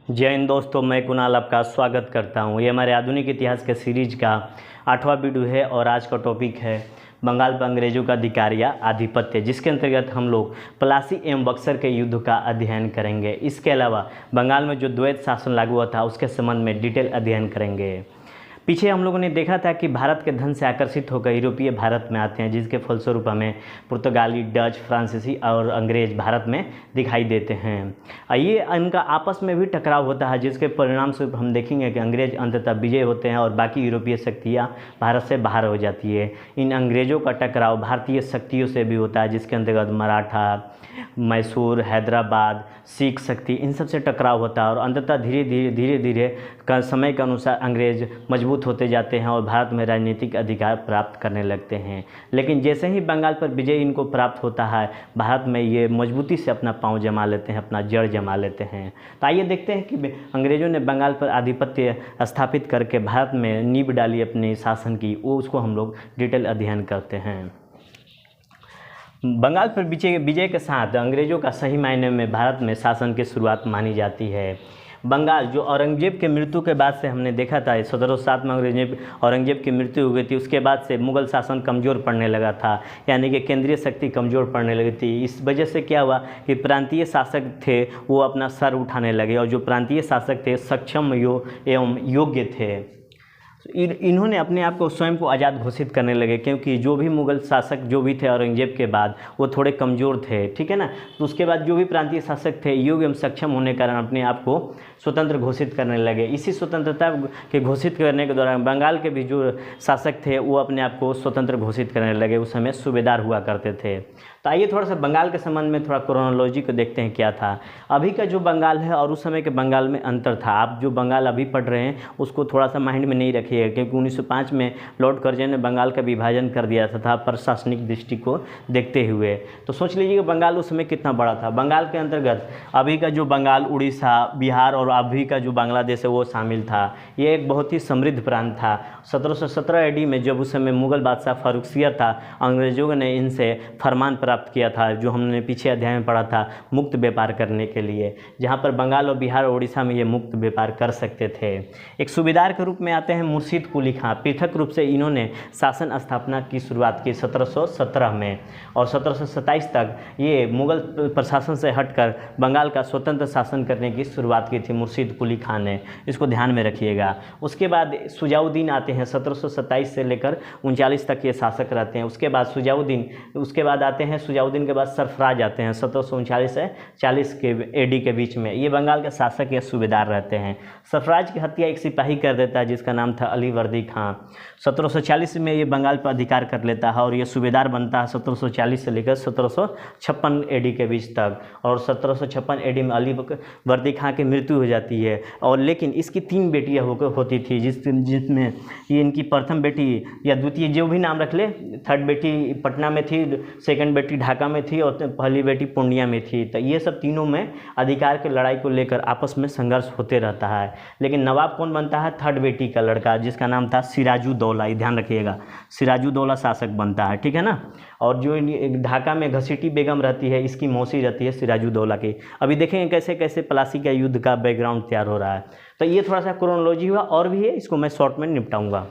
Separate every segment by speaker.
Speaker 1: जय हिंद दोस्तों, मैं कुणाल आपका स्वागत करता हूं। ये हमारे आधुनिक इतिहास के सीरीज का 8वां वीडियो है और आज का टॉपिक है बंगाल पर अंग्रेजों का अधिकार या आधिपत्य, जिसके अंतर्गत हम लोग प्लासी एवं बक्सर के युद्ध का अध्ययन करेंगे। इसके अलावा बंगाल में जो द्वैत शासन लागू हुआ था उसके संबंध में डिटेल अध्ययन करेंगे। पीछे हम लोगों ने देखा था कि भारत के धन से आकर्षित होकर यूरोपीय भारत में आते हैं, जिसके फलस्वरूप हमें पुर्तगाली, डच, फ्रांसीसी और अंग्रेज भारत में दिखाई देते हैं। ये इनका आपस में भी टकराव होता है, जिसके परिणाम स्वरूप हम देखेंगे कि अंग्रेज अंततः विजय होते हैं और बाकी यूरोपीय शक्तियाँ भारत से बाहर हो जाती है। इन अंग्रेज़ों का टकराव भारतीय शक्तियों से भी होता है, जिसके अंतर्गत मराठा, मैसूर, हैदराबाद, सिख शक्ति, इन सब से टकराव होता है और अंततः धीरे धीरे समय के अनुसार अंग्रेज मजबूत होते जाते हैं और भारत में राजनीतिक अधिकार प्राप्त करने लगते हैं। लेकिन जैसे ही बंगाल पर विजय इनको प्राप्त होता है, भारत में ये मजबूती से अपना पांव जमा लेते हैं, अपना जड़ जमा लेते हैं। तो आइए देखते हैं कि अंग्रेज़ों ने बंगाल पर आधिपत्य स्थापित करके भारत में नींव डाली अपने शासन की, वो उसको हम लोग डिटेल अध्ययन करते हैं। बंगाल पर विजय के साथ अंग्रेज़ों का सही मायने में भारत में शासन की शुरुआत मानी जाती है। बंगाल जो औरंगजेब के मृत्यु के बाद से हमने देखा था, 1707 में औरंगजेब की मृत्यु हो गई थी, उसके बाद से मुग़ल शासन कमज़ोर पड़ने लगा था, यानी कि केंद्रीय शक्ति कमज़ोर पड़ने लगी थी। इस वजह से क्या हुआ कि प्रांतीय शासक थे वो अपना सर उठाने लगे और जो प्रांतीय शासक थे सक्षम एवं योग्य थे, इन्होंने अपने आप को स्वयं को आज़ाद घोषित करने लगे, क्योंकि जो भी मुग़ल शासक जो भी थे औरंगजेब के बाद वो थोड़े कमज़ोर थे, ठीक है ना। तो उसके बाद जो भी प्रांतीय शासक थे योग्य एवं सक्षम होने के कारण अपने आप को स्वतंत्र घोषित करने लगे। इसी स्वतंत्रता के घोषित करने के दौरान बंगाल के भी जो शासक थे वो अपने आप को स्वतंत्र घोषित करने लगे। उस समय सूबेदार हुआ करते थे। तो आइए थोड़ा सा बंगाल के संबंध में थोड़ा क्रोनोलॉजी को देखते हैं क्या था। अभी का जो बंगाल है और उस समय के बंगाल में अंतर था। आप जो बंगाल अभी पढ़ रहे हैं उसको थोड़ा सा माइंड में नहीं रखिएगा, क्योंकि 1905 में लॉर्ड कर्जन ने बंगाल का विभाजन कर दिया था प्रशासनिक दृष्टि को देखते हुए। तो सोच लीजिए कि बंगाल उस समय कितना बड़ा था। बंगाल के अंतर्गत अभी का जो बंगाल, उड़ीसा, बिहार और अभी का जो बांग्लादेश है वो शामिल था। ये एक बहुत ही समृद्ध प्रांत था। 1717 AD में जब उस समय मुग़ल बादशाह फारुखसियर था, अंग्रेज़ों ने इनसे फरमान प्राप्त किया था, जो हमने पीछे अध्याय में पढ़ा था, मुक्त व्यापार करने के लिए, जहाँ पर बंगाल और बिहार और उड़ीसा में ये मुक्त व्यापार कर सकते थे। एक सूबेदार के रूप में आते हैं मुर्शीद कुली खां। पृथक रूप से इन्होंने शासन स्थापना की शुरुआत की 1717 में और 1727 तक ये मुग़ल प्रशासन से हटकर बंगाल का स्वतंत्र शासन करने की शुरुआत की थी मुर्शीद कुली खां ने। इसको ध्यान में रखिएगा। उसके बाद सुजाउद्दीन आते हैं, 1727 से लेकर 39 तक ये शासक रहते हैं। उसके बाद उसके बाद आते हैं सुजाउद्दीन के बाद सरफराज आते हैं 1739 से 40 के AD के बीच में। ये बंगाल के शासक या सूबेदार रहते हैं। सरफराज की हत्या एक सिपाही कर देता है जिसका नाम था अली वर्दी खां। 1740 में ये बंगाल पर अधिकार कर लेता है और ये सूबेदार बनता है 1740 से लेकर 1756 AD के बीच तक। और 1756 AD में अली वर्दी खां की मृत्यु हो जाती है। और लेकिन इसकी 3 बेटियाँ होती थी, जिसमें ये इनकी प्रथम बेटी या द्वितीय जो भी नाम रख ले, थर्ड बेटी पटना में थी, सेकंड बेटी ढाका में थी और पहली बेटी पूर्णिया में थी। तो ये सब तीनों में अधिकार की लड़ाई को लेकर आपस में संघर्ष होते रहता है। लेकिन नवाब कौन बनता है? थर्ड बेटी का लड़का, जिसका नाम था सिराजुद्दौला। ध्यान रखिएगा, सिराजुद्दौला शासक बनता है, ठीक है ना। और जो ढाका में घसीटी बेगम रहती है, इसकी मौसी रहती है सिराजुद्दौला की। अभी देखेंगे कैसे कैसे प्लासी का युद्ध का बैकग्राउंड तैयार हो रहा है। तो ये थोड़ा सा क्रोनोलॉजी हुआ, और भी है, इसको मैं शॉर्ट में निपटाऊंगा।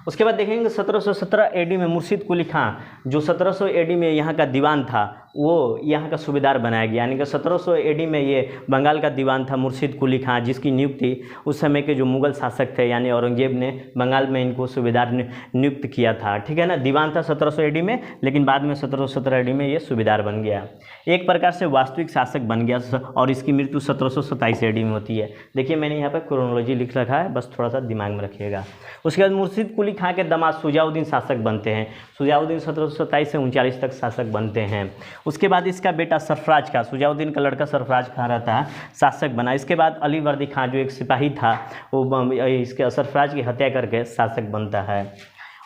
Speaker 1: उसके बाद देखेंगे 1717 AD में मुर्शीद कुली खां, जो 1700 AD में यहाँ का दीवान था, वो यहाँ का सूबेदार बनाया गया। यानी कि 1700 AD में ये बंगाल का दीवान था मुर्शीद कुली खां, जिसकी नियुक्ति उस समय के जो मुग़ल शासक थे यानी औरंगजेब ने बंगाल में इनको सूबेदार नियुक्त किया था, ठीक है ना। दीवान था 1700 AD में, लेकिन बाद में 1717 AD में ये सूबेदार बन गया। एक प्रकार से वास्तविक शासक बन गया और इसकी मृत्यु 1727 AD में होती है। देखिए मैंने यहाँ पर क्रोनोलॉजी लिख रखा है, बस थोड़ा सा दिमाग में रखिएगा। उसके बाद मुर्शीद कुली खां के दामाद सुजाउद्दीन शासक बनते हैं। सुजाउद्दीन 1727 से 39 तक शासक बनते हैं। उसके बाद इसका बेटा सरफराज खां, सुजाउद्दीन का लड़का सरफराज खां रहता है, शासक बना। इसके बाद अली वर्दी खां जो एक सिपाही था, वो इसके सरफराज की हत्या करके शासक बनता है।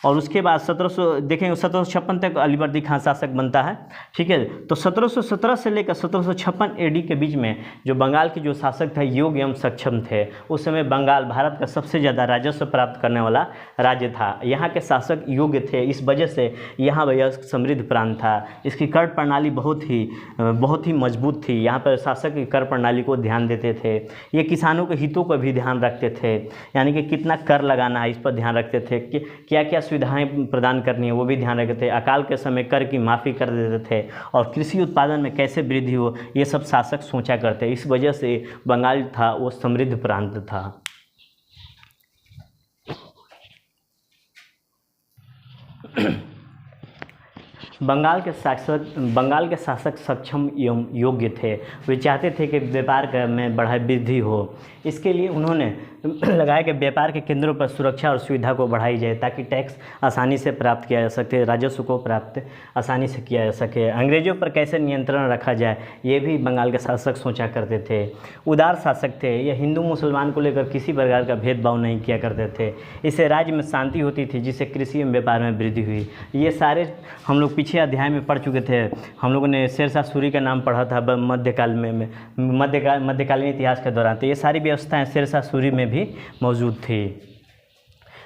Speaker 1: और उसके बाद 1700 देखेंगे 1756 तक अलीवर्दी खान शासक बनता है, ठीक है। तो 1717 से लेकर 1756 AD के बीच में जो बंगाल के जो शासक थे योग्य एवं सक्षम थे। उस समय बंगाल भारत का सबसे ज़्यादा राजस्व प्राप्त करने वाला राज्य था। यहाँ के शासक योग्य थे, इस वजह से यहाँ वह समृद्ध प्रांत था। इसकी कर प्रणाली बहुत ही मजबूत थी। यहाँ पर शासक की कर प्रणाली को ध्यान देते थे। ये किसानों के हितों का भी ध्यान रखते थे, यानी कि कितना कर लगाना है इस पर ध्यान रखते थे, कि क्या क्या सुविधाएं प्रदान करनी है वो भी ध्यान रखते थे। अकाल के समय कर की माफ़ी कर देते थे और कृषि उत्पादन में कैसे वृद्धि हो ये सब शासक सोचा करते। इस वजह से बंगाल था वो समृद्ध प्रांत था। बंगाल के शासक सक्षम एवं योग्य थे। वे चाहते थे कि व्यापार में वृद्धि हो। इसके लिए उन्होंने लगाया कि व्यापार के केंद्रों पर सुरक्षा और सुविधा को बढ़ाई जाए ताकि टैक्स आसानी से प्राप्त किया जा सके, राजस्व को प्राप्त आसानी से किया जा सके। अंग्रेजों पर कैसे नियंत्रण रखा जाए ये भी बंगाल के शासक सोचा करते थे। उदार शासक थे, ये हिंदू मुसलमान को लेकर किसी प्रकार का भेदभाव नहीं किया करते थे। इससे राज्य में शांति होती थी, जिससे कृषि एवं व्यापार में वृद्धि हुई। ये सारे हम लोग पीछे अध्याय में पढ़ चुके थे। हम लोगों ने शेरशाह सूरी का नाम पढ़ा था मध्यकालीन इतिहास के दौरान। तो ये सारी व्यवस्थाएं शेरशाह सूरी में भी मौजूद थी।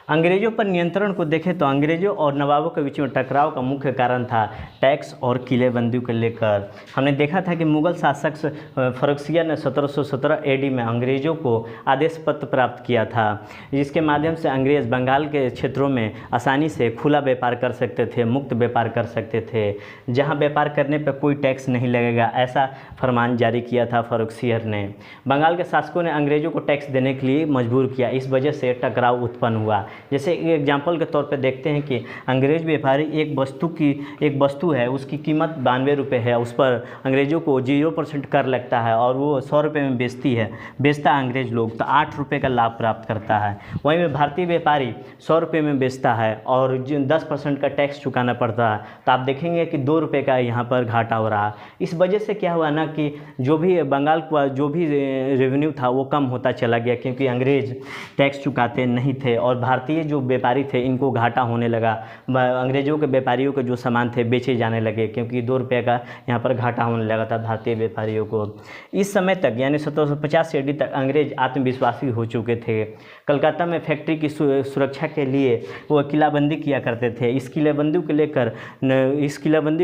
Speaker 1: अंग्रेज़ों पर नियंत्रण को देखें तो अंग्रेज़ों और नवाबों के बीच में टकराव का मुख्य कारण था टैक्स और किलेबंदी को लेकर। हमने देखा था कि मुगल शासक फर्रुखसिया ने 1717 AD में अंग्रेज़ों को आदेश पत्र प्राप्त किया था, जिसके माध्यम से अंग्रेज़ बंगाल के क्षेत्रों में आसानी से खुला व्यापार कर सकते थे, मुक्त व्यापार कर सकते थे, जहाँ व्यापार करने पर कोई टैक्स नहीं लगेगा, ऐसा फरमान जारी किया था फर्रुखसिया ने। बंगाल के शासकों ने अंग्रेज़ों को टैक्स देने के लिए मजबूर किया। इस वजह से टकराव उत्पन्न हुआ। जैसे एग्जाम्पल के तौर पे देखते हैं कि अंग्रेज़ व्यापारी एक वस्तु है, उसकी कीमत 92 रुपये है, उस पर अंग्रेज़ों को 0% कर लगता है और वो 100 रुपये में बेचता है अंग्रेज़ लोग, तो 8 रुपये का लाभ प्राप्त करता है। वहीं में भारतीय व्यापारी 100 रुपये में बेचता है और 10% का टैक्स चुकाना पड़ता है, तो आप देखेंगे कि 2 रुपये का यहाँ पर घाटा हो रहा है। इस वजह से क्या हुआ ना कि जो भी बंगाल का जो भी रेवेन्यू था वो कम होता चला गया, क्योंकि अंग्रेज़ टैक्स चुकाते नहीं थे और भारतीय जो व्यापारी थे इनको घाटा होने लगा। अंग्रेज़ों के व्यापारियों के जो सामान थे बेचे जाने लगे, क्योंकि 2 रुपये का यहाँ पर घाटा होने लगा था भारतीय व्यापारियों को। इस समय तक यानी 1750 AD तक अंग्रेज़ आत्मविश्वासी हो चुके थे। कलकत्ता में फैक्ट्री की सुरक्षा के लिए वो किलाबंदी किया करते थे। इस किलाबंदी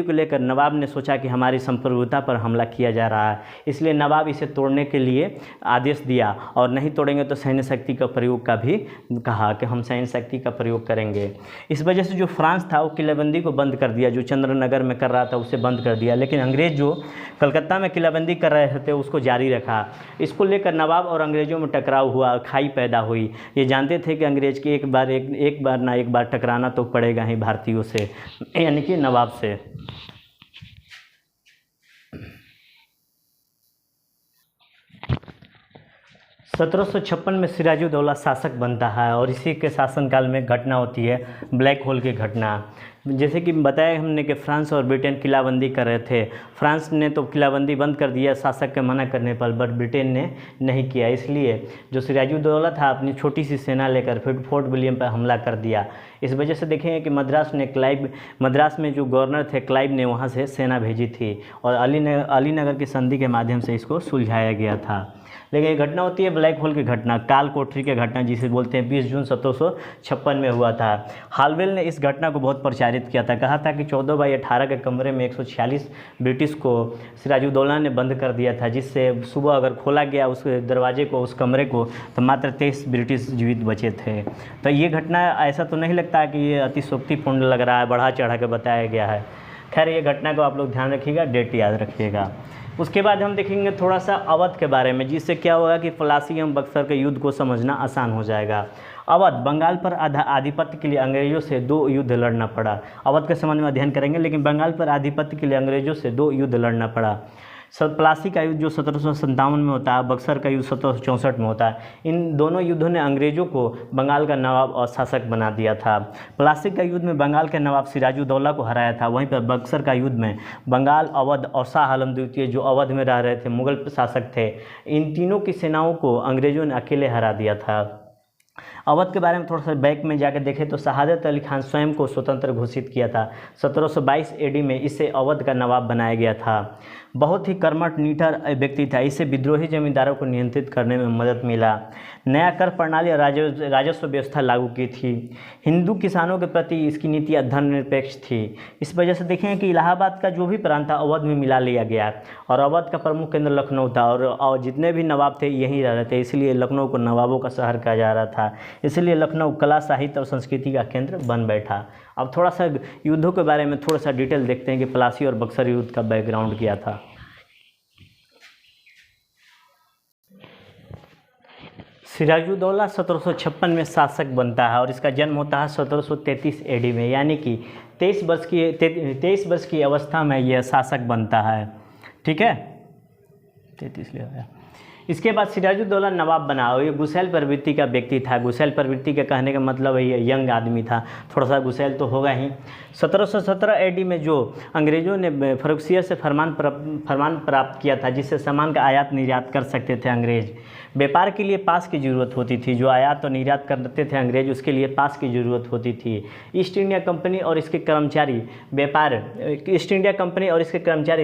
Speaker 1: को लेकर नवाब ने सोचा कि हमारी संप्रभुता पर हमला किया जा रहा है, इसलिए नवाब इसे तोड़ने के लिए आदेश दिया और नहीं तोड़ेंगे तो सैन्य शक्ति का प्रयोग का भी कहा कि हम सैन्य शक्ति का प्रयोग करेंगे। इस वजह से जो फ्रांस था वो किलाबंदी को बंद कर दिया, जो चंद्रनगर में कर रहा था उसे बंद कर दिया, लेकिन अंग्रेज़ जो कलकत्ता में किलाबंदी कर रहे थे उसको जारी रखा। इसको लेकर नवाब और अंग्रेज़ों में टकराव हुआ, खाई पैदा हुई। ये जानते थे कि अंग्रेज़ के एक बार टकराना तो पड़ेगा ही भारतीयों से, यानी कि नवाब से। 1756 में सिराजुद्दौला शासक बनता है और इसी के शासनकाल में घटना होती है ब्लैक होल की घटना। जैसे कि बताया हमने कि फ्रांस और ब्रिटेन किलाबंदी कर रहे थे। फ्रांस ने तो किलाबंदी बंद कर दिया शासक के मना करने पर, बट ब्रिटेन ने नहीं किया। इसलिए जो सिराजुद्दौला था अपनी छोटी सी सेना लेकर फिर फोर्ट विलियम पर हमला कर दिया। इस वजह से देखेंगे कि मद्रास में जो गवर्नर थे क्लाइव ने वहाँ से सेना भेजी थी और अलीनगर की संधि के माध्यम से इसको सुलझाया गया था। लेकिन ये घटना होती है ब्लैक होल की घटना, काल कोठरी की घटना जिसे बोलते हैं, 20 जून 1756 में हुआ था। हालवेल ने इस घटना को बहुत प्रचारित किया था, कहा था कि 14/18 के कमरे में 146 ब्रिटिश को सिराजुद्दौला ने बंद कर दिया था, जिससे सुबह अगर खोला गया उस दरवाजे को, उस कमरे को, तो मात्र 23 ब्रिटिश जीवित बचे थे। तो ये घटना ऐसा तो नहीं लगता कि ये अतिशोक्तिपूर्ण लग रहा है, बढ़ा चढ़ा के बताया गया है। खैर ये घटना को आप लोग ध्यान रखिएगा, डेट याद रखिएगा। उसके बाद हम देखेंगे थोड़ा सा अवध के बारे में, जिससे क्या होगा कि पलासी एवं बक्सर के युद्ध को समझना आसान हो जाएगा। अवध, बंगाल पर आधिपत्य के लिए अंग्रेजों से 2 युद्ध लड़ना पड़ा। अवध के संबंध में अध्ययन करेंगे, लेकिन बंगाल पर आधिपत्य के लिए अंग्रेजों से 2 युद्ध लड़ना पड़ा। पलासी का युद्ध जो 1757 में होता है, बक्सर का युद्ध 1764 में होता है। इन दोनों युद्धों ने अंग्रेजों को बंगाल का नवाब और शासक बना दिया था। पलासी का युद्ध में बंगाल के नवाब सिराजुद्दौला को हराया था। वहीं पर बक्सर का युद्ध में बंगाल, अवध और शाह आलम द्वितीय जो अवध में रह रहे थे मुगल शासक थे, इन तीनों की सेनाओं को अंग्रेजों ने अकेले हरा दिया था। अवध के बारे में थोड़ा सा बैक में जाकर देखें तो शहादत अली खान स्वयं को स्वतंत्र घोषित किया था। 1722 एडी में इसे अवध का नवाब बनाया गया था। बहुत ही कर्मठ निडर व्यक्ति था। इससे विद्रोही जमींदारों को नियंत्रित करने में मदद मिला। नया कर प्रणाली और राजस्व व्यवस्था लागू की थी। हिंदू किसानों के प्रति इसकी नीतियाँ धर्मनिरपेक्ष थी। इस वजह से देखें कि इलाहाबाद का जो भी प्रांत था अवध में मिला लिया गया और अवध का प्रमुख केंद्र लखनऊ था और जितने भी नवाब थे यहीं रह रहे थे, इसलिए लखनऊ को नवाबों का शहर कहा जा रहा था। इसलिए लखनऊ कला, साहित्य और संस्कृति का केंद्र बन बैठा। अब थोड़ा सा युद्धों के बारे में थोड़ा सा डिटेल देखते हैं कि प्लासी और बक्सर युद्ध का बैकग्राउंड क्या था। सिराजुद्दौला 1756 में शासक बनता है और इसका जन्म होता है 1733 एडी में, यानी कि 23 वर्ष की अवस्था में यह शासक बनता है। ठीक है, 33 ले आया। इसके बाद सिराजुद्दौला नवाब बना और ये गुसैल प्रवृत्ति का व्यक्ति था। गुसैल प्रवृत्ति का कहने का मतलब है ये यंग आदमी था, थोड़ा सा गुसैल तो होगा ही। 1717 एडी में जो अंग्रेज़ों ने फर्रुखिया से फरमान प्राप्त किया था जिससे सामान का आयात निर्यात कर सकते थे अंग्रेज़। व्यापार के लिए पास की ज़रूरत होती थी। जो आयात और निर्यात करते थे अंग्रेज उसके लिए पास की ज़रूरत होती थी। ईस्ट इंडिया कंपनी और इसके कर्मचारी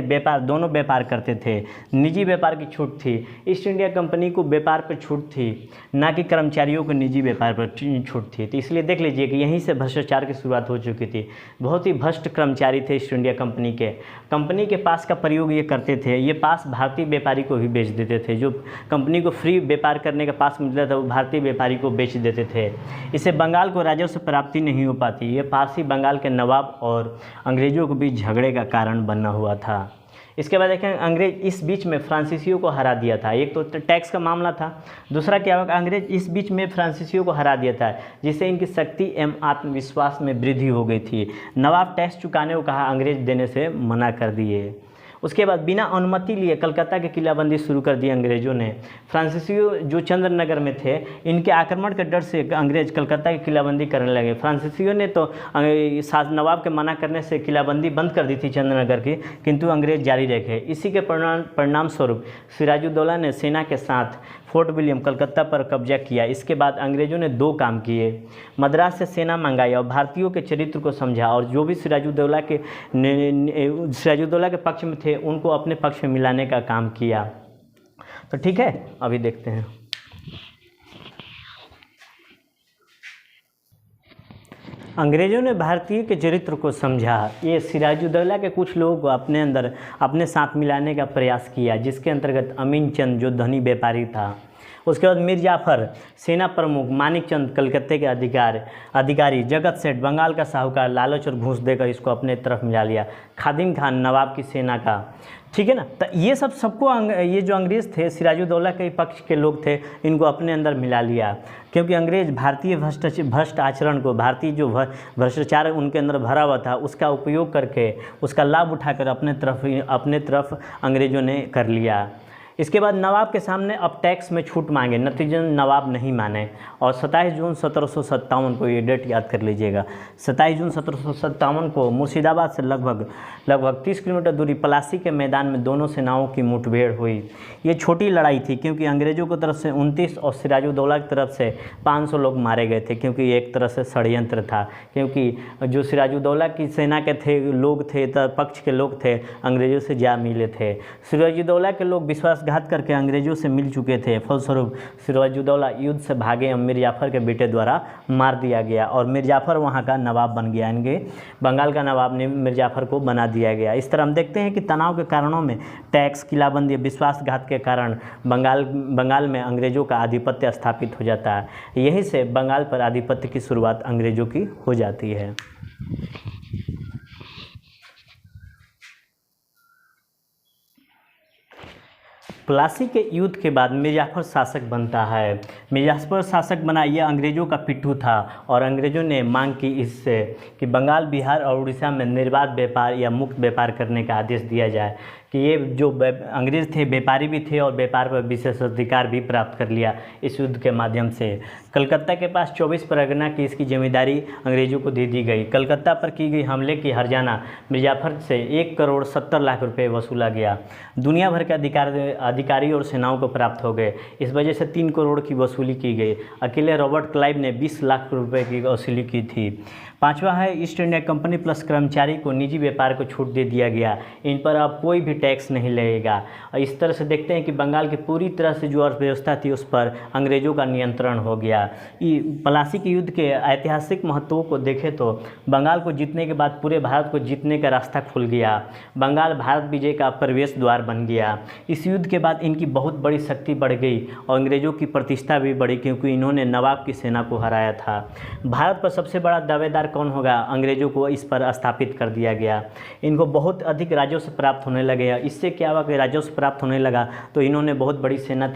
Speaker 1: व्यापार दोनों व्यापार करते थे। निजी व्यापार की छूट थी। ईस्ट इंडिया कंपनी को व्यापार पर छूट थी, ना कि कर्मचारियों को निजी व्यापार पर छूट थी। तो इसलिए देख लीजिए कि यहीं से भ्रष्टाचार की शुरुआत हो चुकी थी। बहुत ही भ्रष्ट कर्मचारी थे ईस्ट इंडिया कंपनी के पास का प्रयोग ये करते थे। ये पास भारतीय व्यापारी को भी बेच देते थे। जो कंपनी को फ्री व्यापार करने का पास मिलता था वो भारतीय व्यापारी को बेच देते थे। इससे बंगाल को राजस्व प्राप्ति नहीं हो पाती। ये पास ही बंगाल के नवाब और अंग्रेज़ों के बीच झगड़े का कारण बना हुआ था। इसके बाद देखें अंग्रेज इस बीच में फ्रांसीसियों को हरा दिया था। एक तो टैक्स का मामला था, दूसरा क्या हुआ, अंग्रेज इस बीच में फ्रांसीसियों को हरा दिया था जिससे इनकी शक्ति एवं आत्मविश्वास में वृद्धि हो गई थी। नवाब टैक्स चुकाने को कहा, अंग्रेज देने से मना कर दिए। उसके बाद बिना अनुमति लिए कलकत्ता की किलाबंदी शुरू कर दी अंग्रेज़ों ने। फ्रांसीसियों जो चंद्रनगर में थे इनके आक्रमण के डर से अंग्रेज कलकत्ता की किलाबंदी करने लगे। फ्रांसीसियों ने तो नवाब के मना करने से किलाबंदी बंद कर दी थी चंद्रनगर की, किंतु अंग्रेज जारी रखे। इसी के परिणाम स्वरूप सिराजुद्दौला ने सेना के साथ फोर्ट विलियम कलकत्ता पर कब्जा किया। इसके बाद अंग्रेज़ों ने दो काम किए, मद्रास से सेना मंगाई और भारतीयों के चरित्र को समझा और जो भी सिराजुद्दौला के पक्ष में थे उनको अपने पक्ष में मिलाने का काम किया। तो ठीक है, अभी देखते हैं। अंग्रेज़ों ने भारतीय के चरित्र को समझा। ये सिराजुद्दौला के कुछ लोगों को अपने साथ मिलाने का प्रयास किया, जिसके अंतर्गत अमीन चंद जो धनी व्यापारी था, उसके बाद मीर जाफर सेना प्रमुख, मानिक चंद कलकत्ते के अधिकारी, जगत सेठ बंगाल का साहूकार लालच और घूस देकर इसको अपने तरफ मिला लिया, खादिम खान नवाब की सेना का। ठीक है ना। तो ये सबको ये जो अंग्रेज़ थे सिराजुद्दौला के पक्ष के लोग थे, इनको अपने अंदर मिला लिया, क्योंकि अंग्रेज़ भारतीय भ्रष्ट आचरण को, भारतीय जो भ्रष्टाचार उनके अंदर भरा हुआ था उसका उपयोग करके, उसका लाभ उठाकर अपने तरफ अंग्रेज़ों ने कर लिया। इसके बाद नवाब के सामने अब टैक्स में छूट मांगे, नतीजन नवाब नहीं माने और 27 जून 1757 को, ये डेट याद कर लीजिएगा, 27 जून 1757 को मुर्शिदाबाद से लगभग 30 किलोमीटर दूरी पलासी के मैदान में दोनों सेनाओं की मुठभेड़ हुई। ये छोटी लड़ाई थी क्योंकि अंग्रेज़ों की तरफ से 29 और सिराजुद्दौला की तरफ से 500 लोग मारे गए थे, क्योंकि एक तरह से षड्यंत्र था, क्योंकि जो सिराजुद्दौला की सेना के लोग थे, पक्ष के लोग थे, अंग्रेज़ों से जा मिले थे। सिराजुद्दौला के लोग विश्वासघात करके अंग्रेज़ों से मिल चुके थे। फलस्वरूप सिराजुद्दौला युद्ध से भागे, मीर जाफर के बेटे द्वारा मार दिया गया और मीर जाफर वहाँ का नवाब बन गया। इनके बंगाल का नवाब ने मीर जाफर को बना दिया गया। इस तरह हम देखते हैं कि तनाव के कारणों में टैक्स, किलाबंदी, विश्वासघात के कारण बंगाल में अंग्रेज़ों का आधिपत्य स्थापित हो जाता है। यहीं से बंगाल पर आधिपत्य की शुरुआत अंग्रेज़ों की हो जाती है। प्लासी के युद्ध के बाद मीर जाफर शासक बनता है। मीर जाफर शासक बना, यह अंग्रेज़ों का पिट्ठू था और अंग्रेज़ों ने मांग की इससे कि बंगाल, बिहार और उड़ीसा में निर्बाध व्यापार या मुक्त व्यापार करने का आदेश दिया जाए, कि ये जो अंग्रेज़ थे व्यापारी भी थे और व्यापार पर विशेषाधिकार भी प्राप्त कर लिया इस युद्ध के माध्यम से। कलकत्ता के पास 24 परगना की इसकी जिम्मेदारी अंग्रेज़ों को दे दी गई। कलकत्ता पर की गई हमले की हर्जाना मिर्ज़ाफर से 1,70,00,000 रुपये वसूला गया। दुनिया भर के अधिकारी और सेनाओं को प्राप्त हो गए। इस वजह से 3 करोड़ की वसूली की गई। अकेले रॉबर्ट क्लाइव ने 20 लाख रुपए की वसूली की थी। पांचवा है ईस्ट इंडिया कंपनी प्लस कर्मचारी को निजी व्यापार को छूट दे दिया गया। इन पर अब कोई भी टैक्स नहीं लगेगा। इस तरह से देखते हैं कि बंगाल की पूरी तरह से जो अर्थव्यवस्था थी उस पर अंग्रेज़ों का नियंत्रण हो गया। प्लासी के युद्ध के ऐतिहासिक महत्व को देखें तो बंगाल को जीतने के बाद पूरे भारत को जीतने का रास्ता खुल गया। बंगाल भारत विजय का प्रवेश द्वार बन गया। इस युद्ध के बाद इनकी बहुत बड़ी शक्ति बढ़ गई और अंग्रेज़ों की प्रतिष्ठा भी बढ़ी, क्योंकि इन्होंने नवाब की सेना को हराया था। भारत पर सबसे बड़ा दावेदार कौन होगा? अंग्रेज़ों को इस पर स्थापित कर दिया गया। इनको बहुत अधिक राजस्व प्राप्त होने लगे। इससे क्या हुआ कि राजस्व प्राप्त होने लगा तो इन्होंने बहुत बड़ी सेना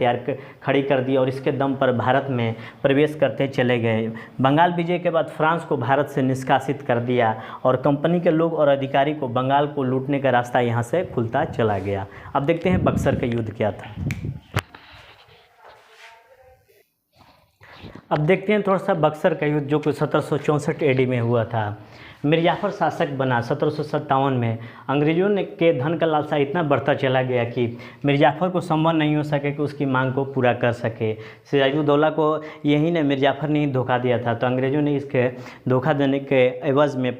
Speaker 1: खड़ी कर दी और इसके दम पर भारत में प्रवेश करते चले गए। बंगाल विजय के बाद फ्रांस को भारत से निष्कासित कर दिया और कंपनी के लोग और अधिकारी को बंगाल को लूटने का रास्ता यहाँ से खुलता चला गया। अब देखते हैं बक्सर का युद्ध क्या था। अब देखते हैं थोड़ा सा बक्सर का युद्ध जो कि 1764 AD में हुआ था। मिर्ज़ाफर शासक बना 1757 में। अंग्रेज़ों ने के धन का लालसा इतना बढ़ता चला गया कि मिर्ज़ाफर को संभव नहीं हो सके कि उसकी मांग को पूरा कर सके। सिराजुद्दौला को यही ने मिर्ज़ाफर ने ही धोखा दिया था, तो अंग्रेज़ों ने इसके धोखा देने के एवज़ में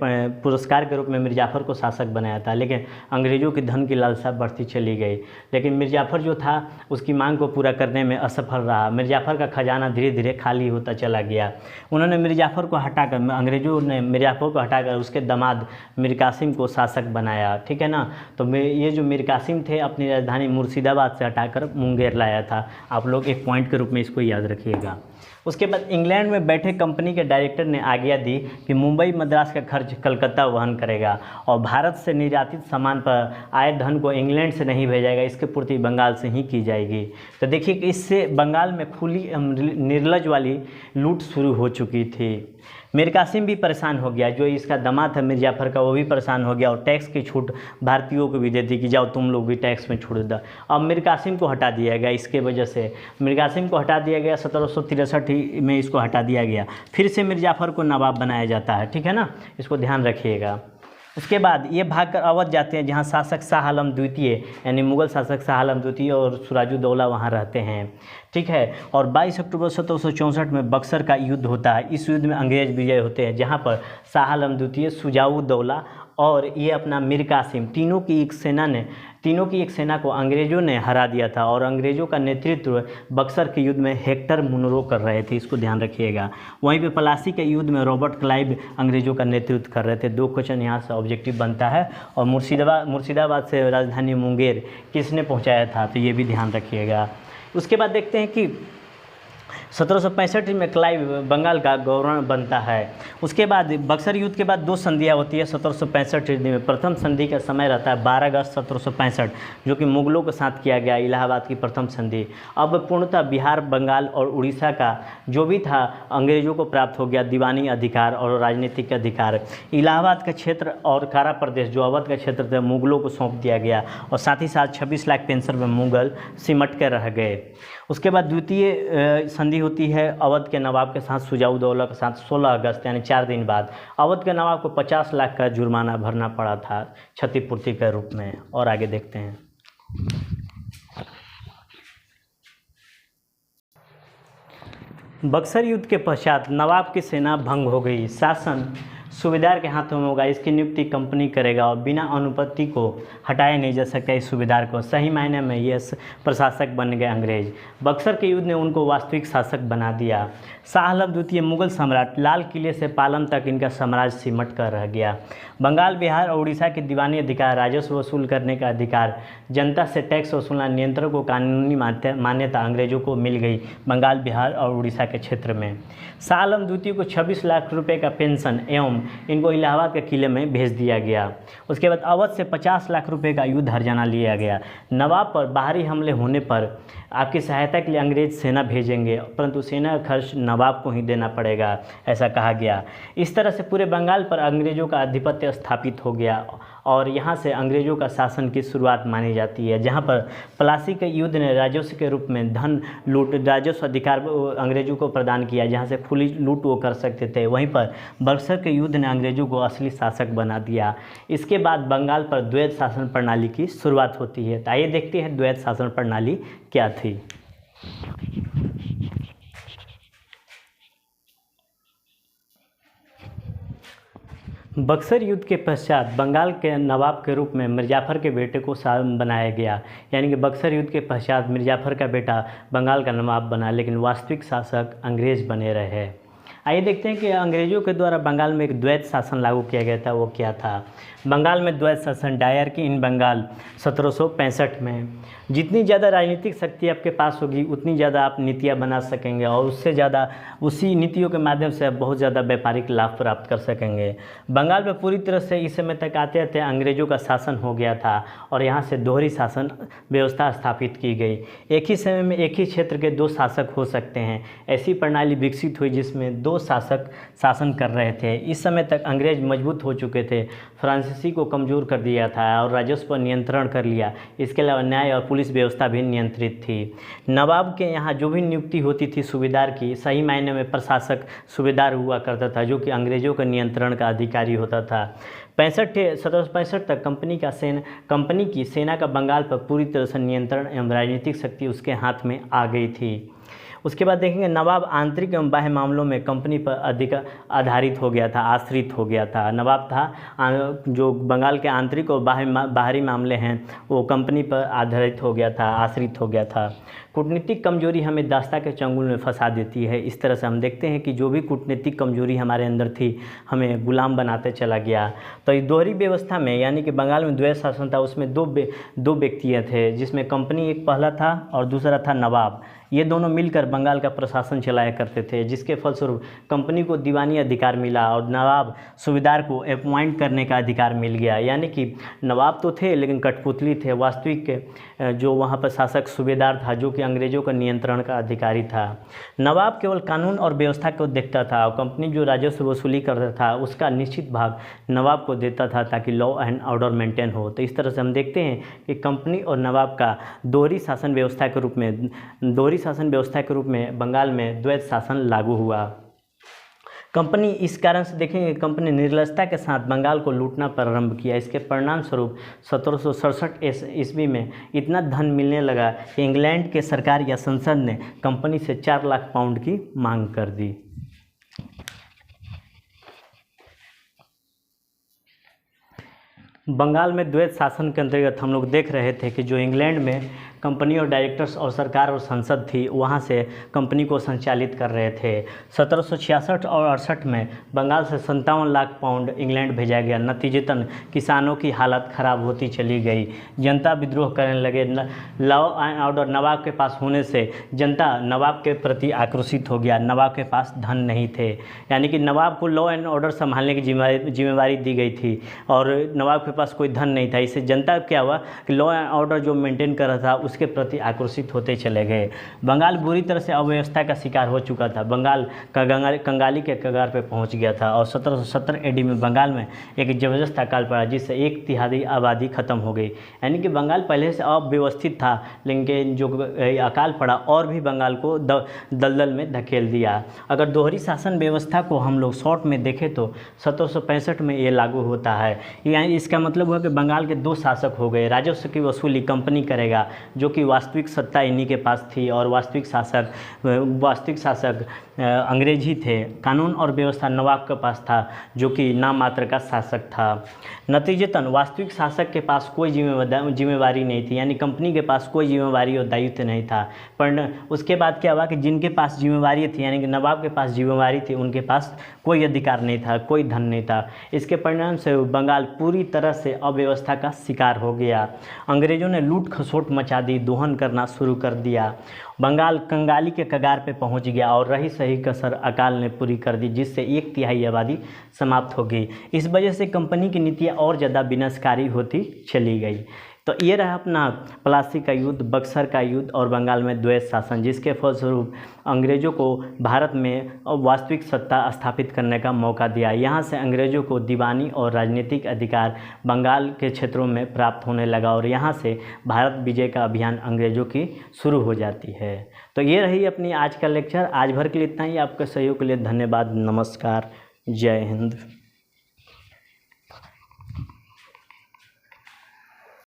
Speaker 1: पुरस्कार के रूप में मिर्ज़ाफर को शासक बनाया था। लेकिन अंग्रेज़ों की धन की लालसा बढ़ती चली गई। लेकिन मिर्ज़ाफर जो था उसकी मांग को पूरा करने में असफल रहा। मिर्ज़ाफर का खजाना धीरे धीरे खाली होता चला गया। उन्होंने मिर्ज़ाफर को हटाकर, अंग्रेज़ों ने मिर्ज़ाफर को हटाकर उसके दामाद मीर कासिम को शासक बनाया। ठीक है ना। तो ये जो मीर कासिम थे अपनी राजधानी मुर्शिदाबाद से हटाकर मुंगेर लाया था। आप लोग एक पॉइंट के रूप में इसको याद रखिएगा। उसके बाद इंग्लैंड में बैठे कंपनी के डायरेक्टर ने आज्ञा दी कि मुंबई मद्रास का खर्च कलकत्ता वहन करेगा और भारत से निर्यातित सामान पर आए धन को इंग्लैंड से नहीं भेजाएगा, इसकी पूर्ति बंगाल से ही की जाएगी। तो देखिए कि इससे बंगाल में खुली निर्लज वाली लूट शुरू हो चुकी थी। मीर कासिम भी परेशान हो गया, जो इसका दामाद था मिर्ज़ाफर का, वो भी परेशान हो गया और टैक्स की छूट भारतीयों को भी दे दी कि जाओ तुम लोग भी टैक्स में छूट दो। अब मीर कासिम को हटा दिया गया। इसके वजह से मीर कासिम को हटा दिया गया। 1763 में इसको हटा दिया गया। फिर से मिर्ज़ाफर को नवाब बनाया जाता है। ठीक है ना, इसको ध्यान रखिएगा। उसके बाद ये भागकर अवध जाते हैं, जहाँ शासक शाह आलम द्वितीय यानी मुग़ल शासक शाह आलम द्वितीय और सिराजुद्दौला वहाँ रहते हैं। ठीक है। और 22 अक्टूबर 1764 में बक्सर का युद्ध होता है। इस युद्ध में अंग्रेज विजय होते हैं, जहाँ पर शाह आलम द्वितीय, शुजाउद्दौला और ये अपना मीर कासिम तीनों की एक सेना को अंग्रेज़ों ने हरा दिया था। और अंग्रेज़ों का नेतृत्व बक्सर के युद्ध में हेक्टर मुनरो कर रहे थे, इसको ध्यान रखिएगा। वहीं पे प्लासी के युद्ध में रॉबर्ट क्लाइव अंग्रेज़ों का नेतृत्व कर रहे थे। 2 क्वेश्चन यहाँ से ऑब्जेक्टिव बनता है। और मुर्शिदाबाद से राजधानी मुंगेर किसने पहुँचाया था, तो ये भी ध्यान रखिएगा। उसके बाद देखते हैं कि 1765 में क्लाइव बंगाल का गवर्नर बनता है। उसके बाद बक्सर युद्ध के बाद 2 संधियाँ होती है 1765 में। प्रथम संधि का समय रहता है 12 अगस्त 1765, जो कि मुगलों के साथ किया गया, इलाहाबाद की प्रथम संधि। अब पूर्णतः बिहार, बंगाल और उड़ीसा का जो भी था अंग्रेज़ों को प्राप्त हो गया दीवानी अधिकार और राजनीतिक अधिकार। इलाहाबाद का क्षेत्र और कारा प्रदेश जो अवध का क्षेत्र था मुगलों को सौंप दिया गया और साथ ही साथ 26 लाख पेंशन में मुगल सिमट कर रह गए। उसके बाद द्वितीय संधि होती है अवध के नवाब के साथ शुजाउद्दौला के साथ 16 अगस्त यानी 4 दिन बाद। अवध के नवाब को 50 लाख का जुर्माना भरना पड़ा था क्षतिपूर्ति के रूप में। और आगे देखते हैं। बक्सर युद्ध के पश्चात नवाब की सेना भंग हो गई। शासन सूबेदार के हाथों में होगा। इसकी नियुक्ति कंपनी करेगा और बिना अनुपत्ति को हटाया नहीं जा सकता इस सूबेदार को। सही मायने में ये प्रशासक बन गए अंग्रेज। बक्सर के युद्ध ने उनको वास्तविक शासक बना दिया। शाह आलम द्वितीय मुगल सम्राट, लाल किले से पालम तक इनका साम्राज्य सिमट कर रह गया। बंगाल, बिहार और उड़ीसा के दीवानी अधिकार, राजस्व वसूल करने का अधिकार, जनता से टैक्स वसूलना, नियंत्रण को कानूनी मान्यता अंग्रेजों को मिल गई बंगाल, बिहार और उड़ीसा के क्षेत्र में। शाह आलम द्वितीय को 26 लाख रुपए का पेंशन एवं इनको इलाहाबाद के किले में भेज दिया गया। उसके बाद अवध से 50 लाख रुपए का युद्ध हर्जाना लिया गया। नवाब पर बाहरी हमले होने पर आपकी सहायता के लिए अंग्रेज सेना भेजेंगे, परंतु सेना का खर्च नवाब को ही देना पड़ेगा, ऐसा कहा गया। इस तरह से पूरे बंगाल पर अंग्रेजों का आधिपत्य स्थापित हो गया और यहाँ से अंग्रेज़ों का शासन की शुरुआत मानी जाती है, जहाँ पर प्लासी के युद्ध ने राजस्व के रूप में धन लूट राजस्व अधिकार अंग्रेज़ों को प्रदान किया, जहाँ से खुली लूट वो कर सकते थे। वहीं पर बक्सर के युद्ध ने अंग्रेज़ों को असली शासक बना दिया। इसके बाद बंगाल पर द्वैत शासन प्रणाली की शुरुआत होती है। तो आइए देखते हैं द्वैत शासन प्रणाली क्या थी। बक्सर युद्ध के पश्चात बंगाल के नवाब के रूप में मिर्जाफर के बेटे को बनाया गया, यानी कि बक्सर युद्ध के पश्चात मिर्जाफर का बेटा बंगाल का नवाब बना, लेकिन वास्तविक शासक अंग्रेज़ बने रहे। आइए देखते हैं कि अंग्रेज़ों के द्वारा बंगाल में एक द्वैत शासन लागू किया गया था, वो क्या था। बंगाल में द्वैत शासन डायर की इन बंगाल 1765 में। जितनी ज़्यादा राजनीतिक शक्ति आपके पास होगी उतनी ज़्यादा आप नीतियाँ बना सकेंगे और उससे ज़्यादा उसी नीतियों के माध्यम से आप बहुत ज़्यादा व्यापारिक लाभ प्राप्त कर सकेंगे। बंगाल में पूरी तरह से इस समय तक आते आते अंग्रेज़ों का शासन हो गया था और यहाँ से दोहरी शासन व्यवस्था स्थापित की गई। एक ही समय में एक ही क्षेत्र के दो शासक हो सकते हैं, ऐसी प्रणाली विकसित हुई जिसमें दो शासक शासन कर रहे थे। इस समय तक अंग्रेज मजबूत हो चुके थे, फ्रांसीसी को कमज़ोर कर दिया था और राजस्व पर नियंत्रण कर लिया। इसके अलावा न्याय और पुलिस व्यवस्था भी नियंत्रित थी। नवाब के यहाँ जो भी नियुक्ति होती थी सूबेदार की, सही मायने में प्रशासक सूबेदार हुआ करता था, जो कि अंग्रेज़ों के नियंत्रण का अधिकारी होता था। 1765 तक कंपनी की सेना का बंगाल पर पूरी तरह से नियंत्रण एवं राजनीतिक शक्ति उसके हाथ में आ गई थी। उसके बाद देखेंगे नवाब आंतरिक एवं बाह्य मामलों में कंपनी पर अधिक आधारित हो गया था, आश्रित हो गया था। नवाब था जो बंगाल के आंतरिक और बाहरी मामले हैं वो कंपनी पर आधारित हो गया था, आश्रित हो गया था। कूटनीतिक कमजोरी हमें दास्ता के चंगुल में फंसा देती है। इस तरह से हम देखते हैं कि जो भी कूटनीतिक कमजोरी हमारे अंदर थी हमें गुलाम बनाते चला गया। तो इस दोहरी व्यवस्था में यानी कि बंगाल में द्वैत शासन था, उसमें दो व्यक्तियाँ थे, जिसमें कंपनी एक पहला था और दूसरा था नवाब। ये दोनों मिलकर बंगाल का प्रशासन चलाया करते थे, जिसके फलस्वरूप कंपनी को दीवानी अधिकार मिला और नवाब सूबेदार को अपॉइंट करने का अधिकार मिल गया। यानी कि नवाब तो थे लेकिन कठपुतली थे, वास्तविक जो वहाँ पर शासक सूबेदार था जो कि अंग्रेज़ों का नियंत्रण का अधिकारी था। नवाब केवल कानून और व्यवस्था को देखता था और कंपनी जो राजस्व वसूली करता था उसका निश्चित भाग नवाब को देता था ताकि लॉ एंड ऑर्डर मेंटेन हो। तो इस तरह से हम देखते हैं कि कंपनी और नवाब का दोहरी शासन व्यवस्था के रूप में बंगाल में द्वैत शासन लागू हुआ। कंपनी इस कारण से देखेंगे कंपनी निर्लजता के साथ बंगाल को लूटना प्रारंभ किया। इसके परिणाम स्वरूप 1767 ईस्वी में इतना धन मिलने लगा कि इंग्लैंड के सरकार या संसद ने कंपनी से 4 लाख पाउंड की मांग कर दी। बंगाल में द्वैत शासन के अंतर्गत हम लोग देख रहे थे कि जो इंग्लैंड में कंपनी और डायरेक्टर्स और सरकार और संसद थी वहाँ से कंपनी को संचालित कर रहे थे। 1766 और 68 में बंगाल से 57 लाख पाउंड इंग्लैंड भेजा गया। नतीजतन किसानों की हालत ख़राब होती चली गई, जनता विद्रोह करने लगे। लॉ एंड ऑर्डर नवाब के पास होने से जनता नवाब के प्रति आक्रोशित हो गया। नवाब के पास धन नहीं थे, यानी कि नवाब को लॉ एंड ऑर्डर संभालने की जिम्मेवारी दी गई थी और नवाब के पास कोई धन नहीं था। इससे जनता क्या हुआ कि लॉ एंड ऑर्डर जो मेंटेन कर रहा था उसके प्रति आक्रोशित होते चले गए। बंगाल बुरी तरह से अव्यवस्था का शिकार हो चुका था। बंगाल कंगाली के कगार पर पहुंच गया था और 1770 एडी में बंगाल में एक जबरदस्त अकाल पड़ा जिससे 1/3 आबादी खत्म हो गई। यानी कि बंगाल पहले से अव्यवस्थित था, लेकिन जो अकाल पड़ा और भी बंगाल को दलदल में धकेल दिया। अगर दोहरी शासन व्यवस्था को हम लोग शॉर्ट में देखें तो 1765 में ये लागू होता है। यानी इसका मतलब हुआ कि बंगाल के 2 शासक हो गए। राजस्व की वसूली कंपनी करेगा जो कि वास्तविक सत्ता इन्हीं के पास थी और वास्तविक शासक अंग्रेज ही थे। कानून और व्यवस्था नवाब के पास था जो कि नाम मात्र का शासक था। नतीजतन वास्तविक शासक के पास कोई जिम्मेवारी नहीं थी, यानी कंपनी के पास कोई जिम्मेवारी और दायित्व नहीं था। पर उसके बाद क्या हुआ कि जिनके पास जिम्मेवारी थी यानी कि नवाब के पास जिम्मेवारी थी उनके पास कोई अधिकार नहीं था, कोई धन नहीं था। इसके परिणाम से बंगाल पूरी तरह से अव्यवस्था का शिकार हो गया। अंग्रेज़ों ने लूट खसोट मचा दी, दोहन करना शुरू कर दिया। बंगाल कंगाली के कगार पे पहुंच गया और रही सही कसर अकाल ने पूरी कर दी, जिससे 1/3 आबादी समाप्त हो गई। इस वजह से कंपनी की नीतियाँ और ज़्यादा विनाशकारी होती चली गई। तो ये रहा अपना प्लासी का युद्ध, बक्सर का युद्ध और बंगाल में द्वैत शासन, जिसके फलस्वरूप अंग्रेज़ों को भारत में वास्तविक सत्ता स्थापित करने का मौका दिया। यहाँ से अंग्रेज़ों को दीवानी और राजनीतिक अधिकार बंगाल के क्षेत्रों में प्राप्त होने लगा और यहाँ से भारत विजय का अभियान अंग्रेज़ों की शुरू हो जाती है। तो ये रही अपनी आज का लेक्चर। आज भर के लिए इतना ही। आपके सहयोग के लिए धन्यवाद। नमस्कार। जय हिंद।